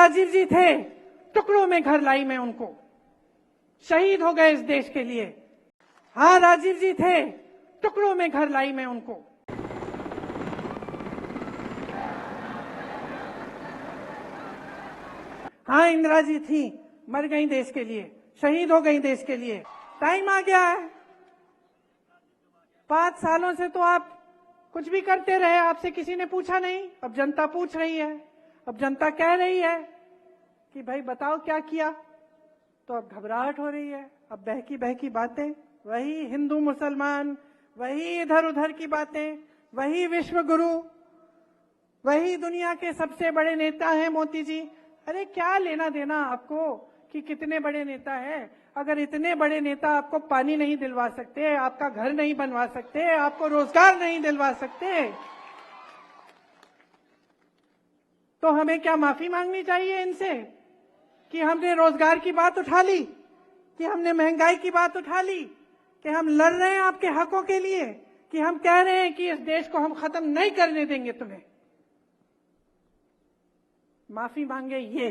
राजीव जी थे, टुकड़ों में घर लाई मैं उनको, शहीद हो गए इस देश के लिए। हाँ, राजीव जी थे, टुकड़ों में घर लाई मैं उनको। हाँ, इंदिरा जी थी, मर गई देश के लिए, शहीद हो गई देश के लिए। टाइम आ गया है। 5 सालों से तो आप कुछ भी करते रहे, आपसे किसी ने पूछा नहीं। अब जनता पूछ रही है, अब जनता कह रही है कि भाई बताओ क्या किया। तो अब घबराहट हो रही है। अब बहकी बहकी बातें, वही हिंदू मुसलमान, वही इधर उधर की बातें, वही विश्व गुरु, वही दुनिया के सबसे बड़े नेता हैं मोदी जी। अरे क्या लेना देना आपको कि कितने बड़े नेता हैं? अगर इतने बड़े नेता आपको पानी नहीं दिलवा सकते, आपका घर नहीं बनवा सकते, आपको रोजगार नहीं दिलवा सकते, तो हमें क्या माफी मांगनी चाहिए इनसे कि हमने रोजगार की बात उठा ली, कि हमने महंगाई की बात उठा ली, कि हम लड़ रहे हैं आपके हकों के लिए, कि हम कह रहे हैं कि इस देश को हम खत्म नहीं करने देंगे तुम्हें। माफी मांगे ये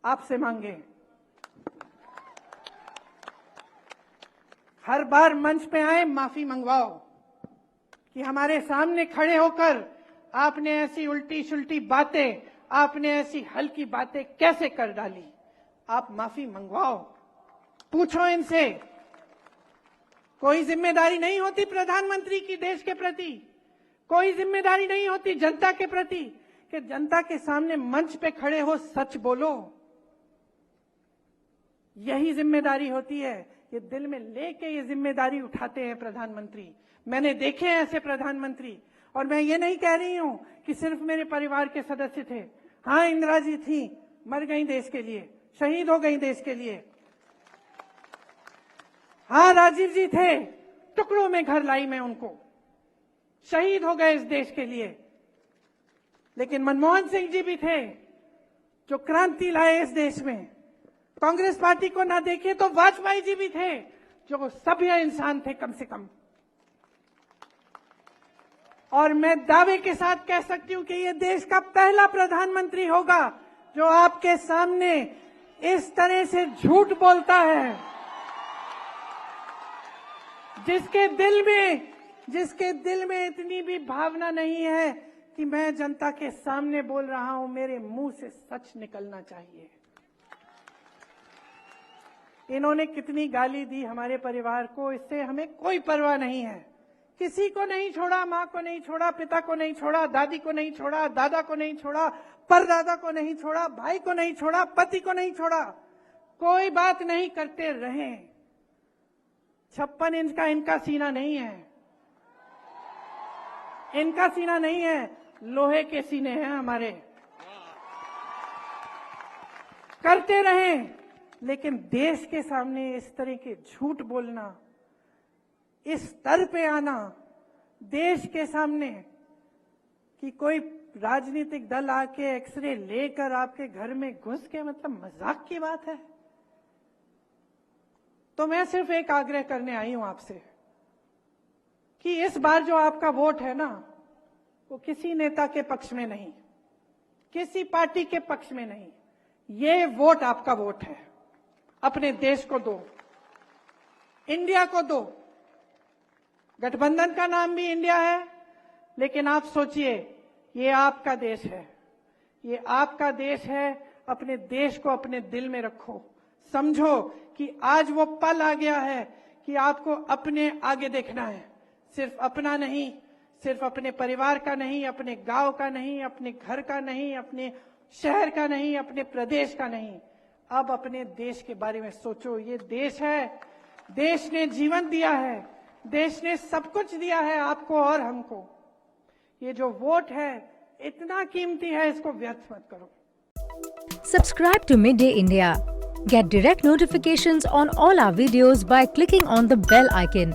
आपसे मांगे। हर बार मंच पे आए माफी मंगवाओ कि हमारे सामने खड़े होकर आपने ऐसी उल्टी सुल्टी बातें, आपने ऐसी हल्की बातें कैसे कर डाली। आप माफी मंगवाओ, पूछो इनसे। कोई जिम्मेदारी नहीं होती प्रधानमंत्री की देश के प्रति, कोई जिम्मेदारी नहीं होती जनता के प्रति कि जनता के सामने मंच पे खड़े हो सच बोलो। यही जिम्मेदारी होती है। ये दिल में लेके ये जिम्मेदारी उठाते हैं प्रधानमंत्री। मैंने देखे हैं ऐसे प्रधानमंत्री। और मैं ये नहीं कह रही हूं कि सिर्फ मेरे परिवार के सदस्य थे। हाँ, इंदिरा जी थी, मर गई देश के लिए, शहीद हो गई देश के लिए। हाँ, राजीव जी थे, टुकड़ों में घर लाई मैं उनको, शहीद हो गए इस देश के लिए। लेकिन मनमोहन सिंह जी भी थे जो क्रांति लाए इस देश में। कांग्रेस पार्टी को ना देखे तो वाजपेयी जी भी थे जो सभ्य इंसान थे कम से कम। और मैं दावे के साथ कह सकती हूं कि ये देश का पहला प्रधानमंत्री होगा जो आपके सामने इस तरह से झूठ बोलता है, जिसके दिल में इतनी भी भावना नहीं है कि मैं जनता के सामने बोल रहा हूं, मेरे मुंह से सच निकलना चाहिए। इन्होंने कितनी गाली दी हमारे परिवार को, इससे हमें कोई परवाह नहीं है। किसी को नहीं छोड़ा, मां को नहीं छोड़ा, पिता को नहीं छोड़ा, दादी को नहीं छोड़ा, दादा को नहीं छोड़ा, परदादा को नहीं छोड़ा, भाई को नहीं छोड़ा, पति को नहीं छोड़ा। कोई बात नहीं करते रहे। 56 इंच का इनका सीना नहीं है, इनका सीना नहीं है, लोहे के सीने हैं हमारे। करते रहें, लेकिन देश के सामने इस तरह के झूठ बोलना, इस स्तर पे आना देश के सामने कि कोई राजनीतिक दल आके एक्सरे लेकर आपके घर में घुस के, मतलब मजाक की बात है। तो मैं सिर्फ एक आग्रह करने आई हूं आपसे कि इस बार जो आपका वोट है ना, वो किसी नेता के पक्ष में नहीं, किसी पार्टी के पक्ष में नहीं, ये वोट आपका वोट है। अपने देश को दो, इंडिया को दो। गठबंधन का नाम भी इंडिया है, लेकिन आप सोचिए, ये आपका देश है, ये आपका देश है। अपने देश को अपने दिल में रखो। समझो कि आज वो पल आ गया है कि आपको अपने आगे देखना है। सिर्फ अपना नहीं, सिर्फ अपने परिवार का नहीं, अपने गांव का नहीं, अपने घर का नहीं, अपने शहर का नहीं, अपने प्रदेश का नहीं। अब अपने देश के बारे में सोचो। ये देश है, देश ने जीवन दिया है, देश ने सब कुछ दिया है आपको और हमको। ये जो वोट है इतना कीमती है, इसको व्यर्थ मत करो। Subscribe to Midday India. Get direct notifications on all our videos by clicking on the bell icon.